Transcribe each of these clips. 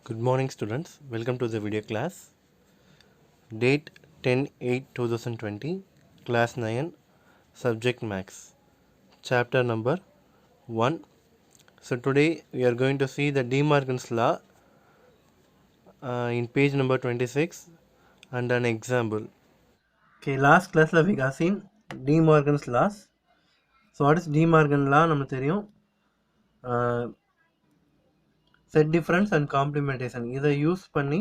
Good morning students, welcome to the video class. Date 10/8/2020, class 9, subject max, chapter number 1. So today we are going to see the De Morgan's law in page number 26 and an example. Okay, last class we have seen De Morgan's laws. So what is De Morgan law? நமக்கு தெரியும் set difference and complementation இதை use பண்ணி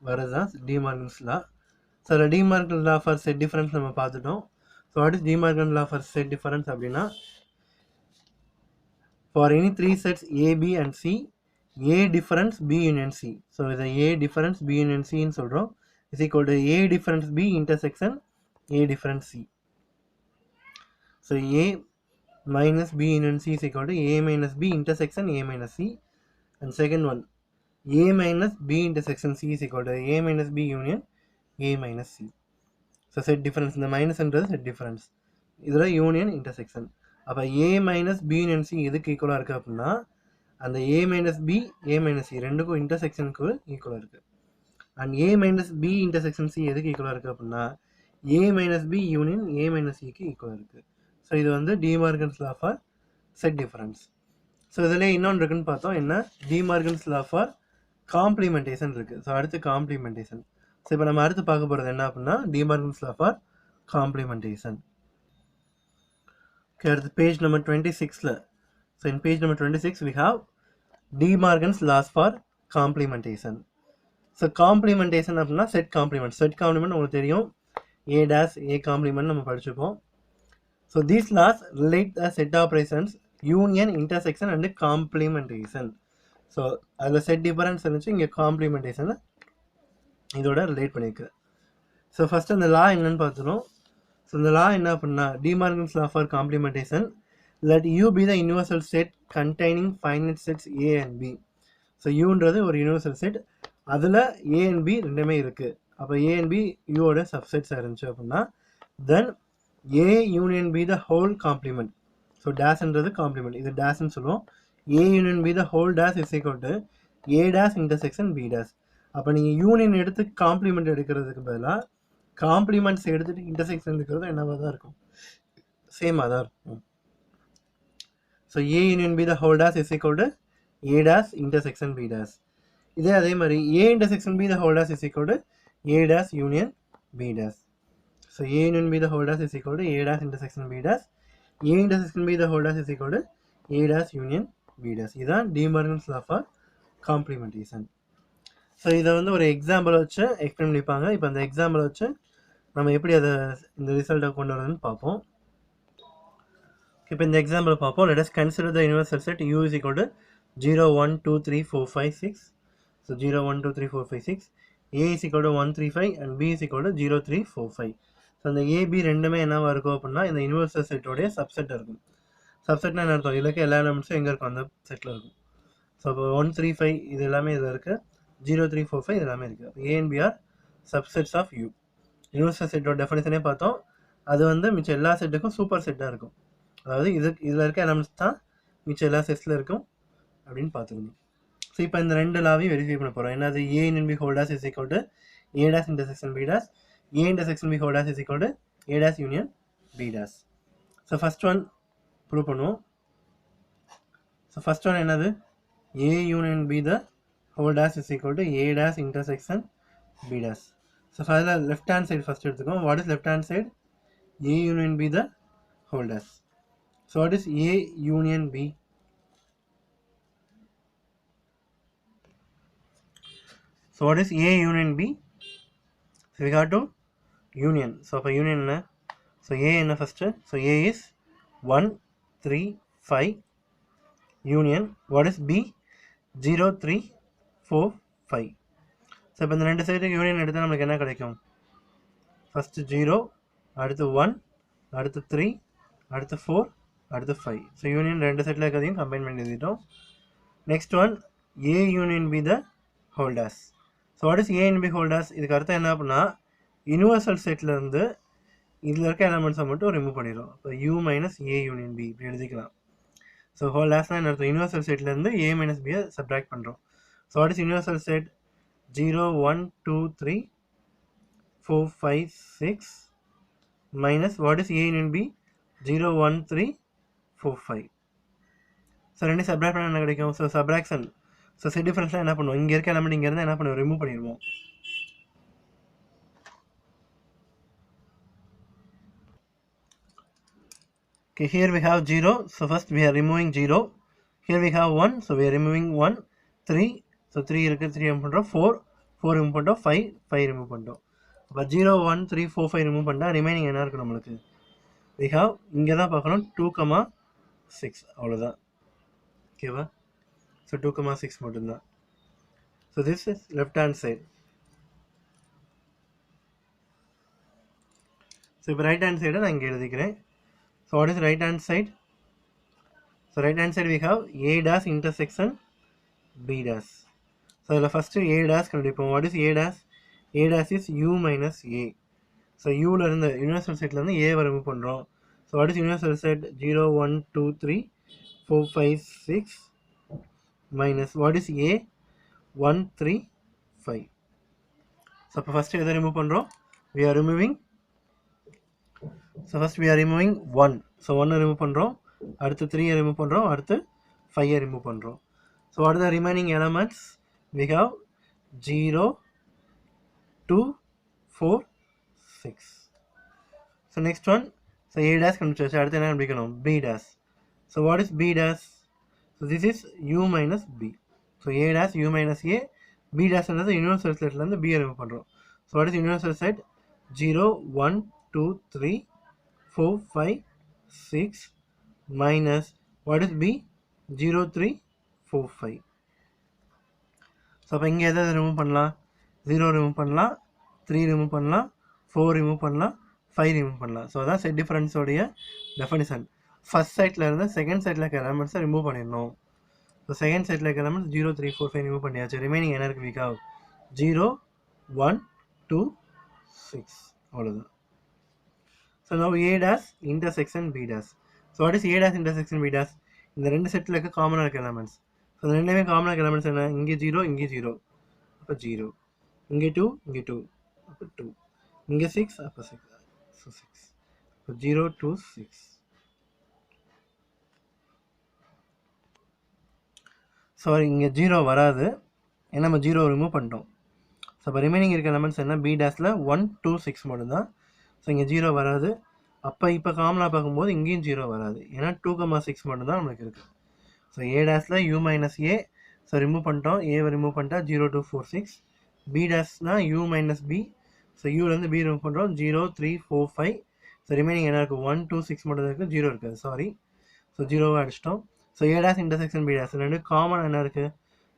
வரதுதான் De Morgan's law. So the De Morgan law for set difference நம்ம பார்த்துட்டோம். So what is De Morgan law for set difference அப்படின்னா, for any three sets A, B and C, A difference B union C. So the A difference B union C ன்னு சொல்றோம் is equal to A difference B intersection A difference C. So A minus B union C is equal to A minus B intersection A minus C. And second one, A minus B intersection C is equal to A minus B union A minus C. So set difference, இந்த மைனஸ்ன்றது set difference, இதில் union intersection. அப்போ A minus B union C எதுக்கு ஈக்குவலாக இருக்குது அப்படின்னா, அந்த A minus B A minus C ரெண்டுக்கும் இன்டர்செக்ஷனுக்கு ஈக்குவலாக இருக்குது. And A minus B intersection C எதுக்கு ஈக்குவலாக இருக்குது அப்படின்னா, A minus B union A minus Cக்கு ஈக்குவலாக இருக்குது. ஸோ இது வந்து De Morgan's law for set difference. So இதில் இன்னொன்று இருக்குன்னு பார்த்தோம், என்ன De Morgan's law for complementation இருக்குது. ஸோ அடுத்து காம்ப்ளிமெண்டேஷன். ஸோ இப்போ நம்ம அடுத்து பார்க்க போகிறது என்ன அப்படின்னா, De Morgan's law for complementation. Okay, அடுத்து பேஜ் நம்பர் 26ல. So in page number 26 we have De Morgan's laws for complementation. So complementation அப்படின்னா செட் காம்ப்ளிமெண்ட். செட் காம்ப்ளிமெண்ட் உங்களுக்கு தெரியும், A dash A காம்ப்ளிமெண்ட் நம்ம படிச்சுப்போம். So these laws relate the set operations union, intersection and complementation. So அதில் set difference இருந்துச்சு, இங்கே complementation இதோட relate பண்ணியிருக்கு. ஸோ ஃபஸ்ட்டு அந்த லா என்னன்னு பார்த்துடும். ஸோ இந்த லா என்ன அப்படின்னா, De Morgan's law for complementation, let U be the universal set containing finite sets A and B. So யூன்றது ஒரு யூனிவர்சல் செட், அதில் A and B ரெண்டுமே இருக்குது. அப்போ A and B யூவோட சப்செட்ஸாக இருந்துச்சு அப்படின்னா, then A union B the whole complement. So டேஷ்ன்றது காம்ப்ளிமெண்ட், இது டேஷ்ன்னு சொல்லுவோம். A union B the whole dash is equal to A dash intersection B dash. அப்போ நீங்கள் யூனியன் எடுத்து காம்ப்ளிமெண்ட் எடுக்கிறதுக்கு பதிலாக காம்ப்ளிமெண்ட்ஸ் எடுத்துகிட்டு இன்டர்செக்ஷன் எடுக்கிறது என்னவாக தான் இருக்கும், சேமாக தான் இருக்கும். So A union B the whole dash is equal to A dash intersection B dash. இதே அதே மாதிரி A intersection B the whole dash is equal to A dash union B dash. So A union B the whole dash is equal to A dash intersection B dash. A intersection B the whole dash is equal to A dash union B dash. இதுதான் De Morgan's law for complementation. So இதை வந்து ஒரு example வச்சு explain பண்ணிப்பாங்க. இப்போ அந்த example வச்சு நம்ம எப்படி அதை இந்த ரிசல்ட்டை கொண்டு வரதுன்னு பார்ப்போம். இப்போ இந்த எக்ஸாம்பிள் பார்ப்போம். Let us consider the universal set U is equal to 0 1 2 3 4 5 6. So 0 1 2 3 4 5 6. A is equal to 1 3 5 and B is equal to 0 3 4 5. So அந்த ஏபி ரெண்டுமே என்னவா இருக்கும் அப்படின்னா, இந்த யூனிவர்சல் செட்டோடைய சப்செட்டாக இருக்கும். சப்செட்னா என்ன அர்த்தம், இதில் இருக்க எல்லா எலமெண்ட்ஸும் எங்கே இருக்கும், அந்த செட்டில் இருக்கும். ஸோ இப்போ 1 3 5 இது எல்லாமே இதில் இருக்குது, 0 3 4 5 இது எல்லாமே இருக்குது. A and B are subsets of U. Universal செட்டோட டெஃபினேஷனே பார்த்தோம், அது வந்து மிச்சம் எல்லா செட்டுக்கும் சூப்பர் செட்டாக இருக்கும். அதாவது இதில் இருக்க எலமெண்ட்ஸ் தான் மிச்சம் எல்லா செட்ஸில் இருக்கும் அப்படின்னு பார்த்துக்கணும். ஸோ இப்போ இந்த ரெண்டு லாவையும் வெரிஃபை பண்ண போகிறோம். என்னது, A union B whole dash is equal to A dash intersection B dash. A intersection B whole dash is equal to A dash union B dash. So first one prove பண்ணுவோம். So first one என்னது, A union B the whole dash is equal to A dash intersection B dash. So அதில் left hand side first எடுத்துக்கோம். What is left hand side, A union B the whole dash. So what is A union B? So what is A union B? So we got to union. So for union na, so A என்ன first, so A is 1 3 5 union. What is B? 0 3 4 5. So இப்போ இந்த ரெண்டு side union எடுத்தால் நம்மளுக்கு என்ன கிடைக்கும், first 0, அடுத்து 1, அடுத்து 3, அடுத்து 4, அடுத்து 5. ஸோ யூனியன் ரெண்டு சைடில் இருக்கிறதையும் கம்பைன் பண்ணி எழுதிட்டோம். Next one A union B the whole dash. So what is A and B whole dash? இதுக்கு அர்த்தம் என்ன அப்படின்னா, யூனிவர்சல் செட்லேருந்து இதில் இருக்க எலமெண்ட்ஸை மட்டும் ரிமூவ் பண்ணிடுறோம். இப்போ U minus A union B இப்படி எழுதிக்கலாம். ஸோ ஹோல் டேஷ்னால் என்ன அர்த்தம், யூனிவர்சல் செட்லேருந்து A மைனஸ் பியை சப்ராக்ட் பண்ணுறோம். So what is universal set? 0, 1, 2, 3, 4, 5, 6 minus what is A union B? 0, 1, 3, 4, 5. So ரெண்டு சப்ராக்ட் பண்ணால் என்ன கிடைக்கும்? So subtraction. ஸோ செட் டிஃபரன்ஸ்லாம் என்ன பண்ணுவோம்? இங்கே இருக்க எலமெண்ட் இங்கே இருந்தால் என்ன பண்ணுவோம்? ரிமூவ் பண்ணிடுவோம். Okay, here we have 0. So first we are removing 0. Here we have 1. So we are removing 1. 3. So 3 இருக்குது, 3 remove பண்ணுறோம். 4. 4 remove பண்ணுறோம். 5. 5 remove பண்ணுறோம். அப்போ 0, 1, 3, 4, 5 remove பண்ணால் ரிமைனிங் என்ன இருக்குது நம்மளுக்கு? We have இங்கே தான் பார்க்கணும் 2, 6 அவ்வளோதான். ஓகேவா? ஸோ 2, 6 மட்டும்தான். So this is left hand side. So இப்போ ரைட் ஹேண்ட் சைடை நான் இங்கே எழுதிக்கிறேன். So what is right hand side? So right hand side we have A dash intersection B dash. So the first A dash கண்டுபிடிப்போம். What is A dash? A dash is U minus A. So U ல இருந்து universal set ல இருந்து A வரை remove பண்றோம். So what is universal set? 0, 1, 2, 3, 4, 5, 6 minus what is A? 1, 3, 5. So அப்போ first எதை remove பண்றோம்? We are removing. So first we are removing 1. So 1 remove பண்றோம். அடுத்து 3 remove பண்றோம். அடுத்து 5 remove பண்றோம். So what are the remaining elements? We have 0, 2, 4, 6. So next one. So A dash கண்டுபிடிச்சாச்சு. அடுத்து என்ன கண்டுபிடிக்கணும்? B dash. So what is B dash? So this is U minus B. So A dash U minus A. B dash என்னது universal setல இருந்து B remove பண்றோம். So what is universal set? 0, 1, 2, 3, 4, 5, 6 minus what is B? 0, 3, 4, 5. So அப்போ இங்கே எதாவது remove பண்ணலாம்? 0 remove பண்ணலாம், 3 remove பண்ணலாம், 4 remove பண்ணலாம், 5 ரிமூவ் பண்ணலாம். ஸோ அதான் செட் டிஃபரன்ஸோடைய டெஃபினிஷன். ஃபர்ஸ்ட் சைட்டில் இருந்து செகண்ட் சைட்டில் இருக்க எலமெண்ட்ஸை ரிமூவ் பண்ணிடணும். ஸோ செகண்ட் சைட்டில் இருக்க எலமெண்ட்ஸ் 0, 3, 4, 5 ரிமூவ் பண்ணியாச்சு. ரிமைனிங் என்ன இருக்குது? வீக் ஆகும் 0, 1, 2, 6 அவ்வளோதான். So now A dash intersection B dash. So what is A dash intersection B dash? இந்த ரெண்டு செட்டில் இருக்க காமனாக இருக்க எலமெண்ட்ஸ். ஸோ இந்த ரெண்டுமே காமனாக இருக்க எலமெண்ட்ஸ் என்ன? இங்கே 0, இங்கே 0, அப்போ 0. இங்கே 2, இங்கே 2, அப்போ 2. இங்கே 6, அப்போ 6. ஸோ 6. அப்போ 0, 2, 6. சாரி, இங்கே 0 வராது. ஏன்னா நம்ம 0 ரிமூவ் பண்ணிட்டோம். ஸோ அப்போ ரிமைனிங் இருக்க எலமெண்ட்ஸ் என்ன? B டேஷில் 1, 2, 6 மட்டும்தான். ஸோ இங்கே 0 வராது. அப்போ இப்போ காமனாக பார்க்கும்போது இங்கேயும் 0 வராது. ஏன்னா 2, 6 மட்டும்தான் நம்மளுக்கு இருக்குது. ஸோ A டேஷில் U minus A. So remove பண்ணிட்டோம். ஏவை ரிமூவ் பண்ணிட்டா 0, 2, 4, 6. B டேஷ்னால் U மைனஸ் B. ஸோ யூலேருந்து B ரிமூவ் பண்ணுறோம். 0, 3, 4, 5. ஸோ ரிமைனிங் என்ன இருக்குது? 1, 2, 6 மட்டும் இருக்குது. 0 இருக்காது. சாரி. ஸோ 0 அடிச்சிட்டோம். So A dash intersection B dash ரெண்டு காமன் என்ன இருக்குது?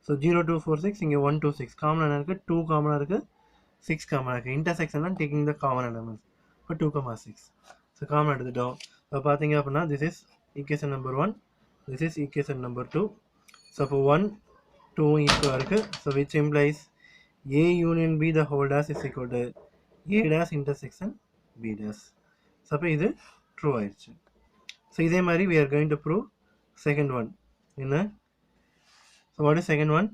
ஸோ 0, 2, 4, 6. இங்கே 1, 2, 6 காமன் என்ன இருக்குது? 2 காமனாக இருக்குது, 6 காமனாக இருக்குது. இன்டர்செக்ஷன் தான் டேக்கிங் த காமன் எலமெண்ட்ஸ். இப்போ 2, 6. ஸோ காமன் எடுத்துட்டோம். இப்போ பார்த்தீங்க அப்படின்னா this is equation number 1, this is equation number 2. So இப்போ 1, 2 ஈக்குவலாக இருக்குது. So which implies A union B the whole dash is equal to A dash intersection B dash. So அப்போ இது ட்ரூ ஆயிடுச்சு. ஸோ இதே மாதிரி we are going to prove second one. என்ன? So what is second one?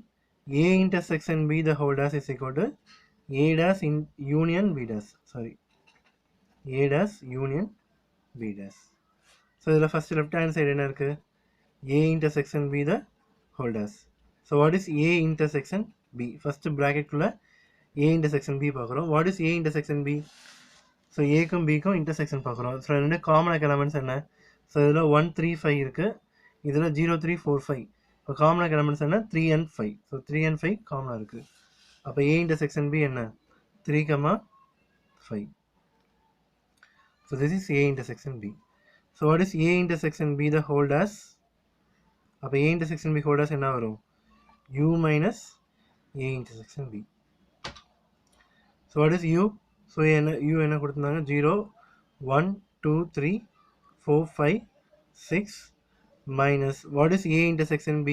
A intersection B the whole dash is equal to A dash in union B dash. Sorry. A dash union B dash. So இதில் first left hand side என்ன இருக்குது? A intersection B the whole dash. So what is A intersection B? First bracket குள்ள A intersection B பார்க்குறோம். What is A intersection B? So Aக்கும் Bக்கும் intersection பார்க்குறோம். So ரெண்டு காமனாக elements என்ன? So இதில் 1, 3, 5 இருக்குது. இதில் 0, 3, 4, 5. இப்போ காமனாக எலமெண்ட்ஸ் என்ன? 3 and 5. ஸோ 3 and 5 காமனாக இருக்குது. அப்போ A intersection B என்ன? 3, 5. So this is A intersection B. So what is A intersection B the whole dash? அப்போ A intersection B whole dash என்ன வரும்? U minus A intersection B. So what is U? So U என்ன கொடுத்துருந்தாங்க? 0, 1, 2, 3, 4, 5, 6 minus what is A intersection B?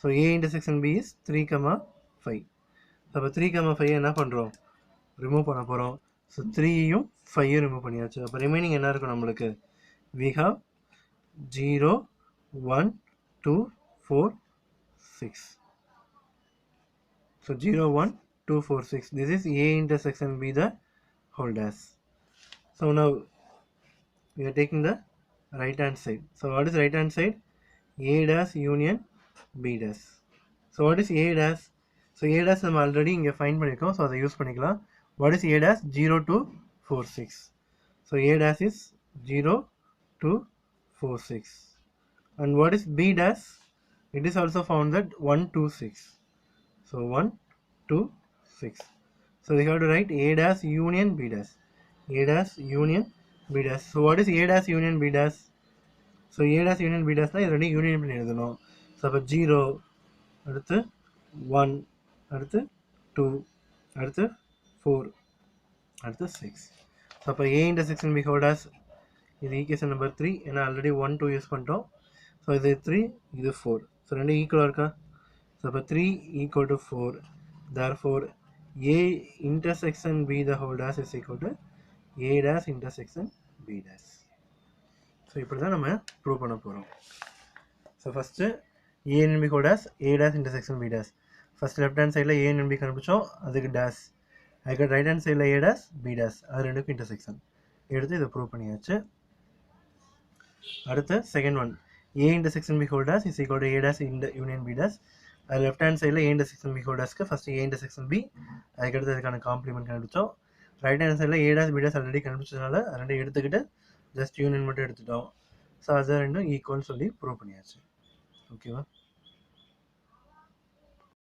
So A intersection B is 3, 5. அப்போ 3, 5 என்ன பண்ணுறோம்? Remove பண்ண போகிறோம். ஸோ 3யும் 5யும் ரிமூவ் பண்ணியாச்சு. அப்போ ரிமைனிங் என்ன இருக்கும் நம்மளுக்கு? we have 0, 1, 2, 4, 6. So 0 1 2 4 6, this is A intersection B the whole dash. So now we are taking the right hand side. So what is right hand side? A dash union B dash. So what is A dash? So A dash நம்ம already இங்க find பண்ணிருக்கோம், so அதை use பண்ணிக்கலாம். What is A dash? 0 2 4 6. So A dash is 0 2 4 6. And what is B dash? It is also found that 1 2 6. So 1 2 6. So we have to write A dash union B dash. A dash union B dash. So what is A dash union B dash? So A dash union B dash இது ரெண்டு union பண்ணி எழுதணும். So அப்போ 0 அடுத்து 1 அடுத்து 2 அடுத்து 4 அடுத்து 6. So அப்போ A intersection B whole dash இது ஈக்குவேஷன் நம்பர் 3, ஏன்னா ஆல்ரெடி 1 2 யூஸ் பண்ணிட்டோம். ஸோ இது 3 இது 4. ஸோ ரெண்டு ஈக்குவலாக இருக்கா? ஸோ அப்போ 3 equal to 4. Therefore A intersection B the whole dash is equal to A dash intersection B dash. So இப்படி தான் நம்ம ப்ரூவ் பண்ண போகிறோம். So first A and B whole dash A dash intersection B dash. First left hand சைடில் A and B கண்டுபிடிச்சோம், அதுக்கு dash. அதுக்கு right hand சைடில் A dash B dash, அது ரெண்டுக்கும் இன்டர்செக்ஷன் எடுத்து இதை ப்ரூவ் பண்ணியாச்சு. அடுத்து second one, A intersection B whole dash is equal to A dash union B dash. அது லெஃப்ட் ஹேண்ட் சைடில் A intersection B whole dashக்கு ஃபஸ்ட்டு A intersection B, அதுக்கடுத்து அதுக்கான காம்ப்ளிமெண்ட் கண்டுபிடிச்சோம். ரைட் ஹேண்ட் சைடில் A dash B dash already கண்டுபிடிச்சதுனால அது ரெண்டு எடுத்துக்கிட்டு ஜஸ்ட் யூனியன் மட்டும் எடுத்துட்டோம். ஸோ அதை ரெண்டும் ஈக்குவல்னு சொல்லி ப்ரூவ் பண்ணியாச்சு. ஓகேவா?